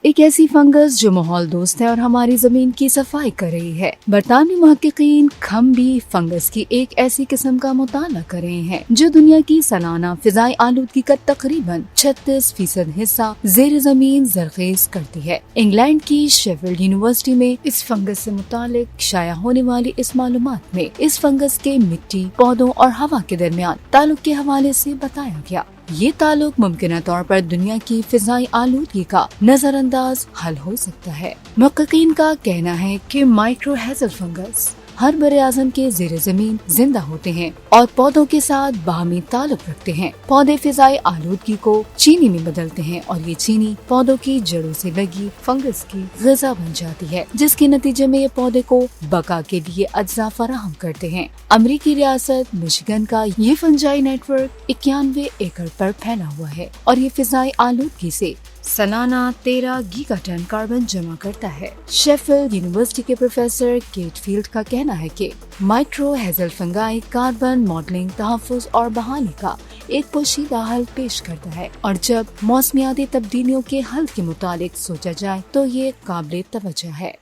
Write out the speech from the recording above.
ایک ایسی فنگس جو ماحول دوست ہے اور ہماری زمین کی صفائی کر رہی ہے۔ برطانوی محققین کھمبی فنگس کی ایک ایسی قسم کا مطالعہ کر رہے ہیں جو دنیا کی سالانہ فضائی آلودگی کا تقریباً 36% حصہ زیر زمین زرخیز کرتی ہے۔ انگلینڈ کی شیفیلڈ یونیورسٹی میں اس فنگس سے متعلق شائع ہونے والی اس معلومات میں اس فنگس کے مٹی، پودوں اور ہوا کے درمیان تعلق کے حوالے سے بتایا گیا۔ یہ تعلق ممکنہ طور پر دنیا کی فضائی آلودگی کا نظر انداز حل ہو سکتا ہے۔ محققین کا کہنا ہے کہ مائکروہیزل فنگس ہر براعظم کے زیر زمین زندہ ہوتے ہیں اور پودوں کے ساتھ باہمی تعلق رکھتے ہیں۔ پودے فضائی آلودگی کو چینی میں بدلتے ہیں اور یہ چینی پودوں کی جڑوں سے لگی فنگس کی غذا بن جاتی ہے، جس کے نتیجے میں یہ پودے کو بقا کے لیے اجزاء فراہم کرتے ہیں۔ امریکی ریاست مشیگن کا یہ فنجائی نیٹ ورک 91 ایکڑ پر پھیلا ہوا ہے اور یہ فضائی آلودگی سے سالانہ 13 گیگا ٹن کاربن جمع کرتا ہے۔ شیفیلڈ یونیورسٹی کے پروفیسر کیٹ فیلڈ کا کہنا ہے کہ مائکرو ہیزل فنگائی کاربن ماڈلنگ، تحفظ اور بحالی کا ایک پوشیدہ حل پیش کرتا ہے، اور جب موسمیاتی تبدیلیوں کے حل کے متعلق سوچا جائے تو یہ قابل توجہ ہے۔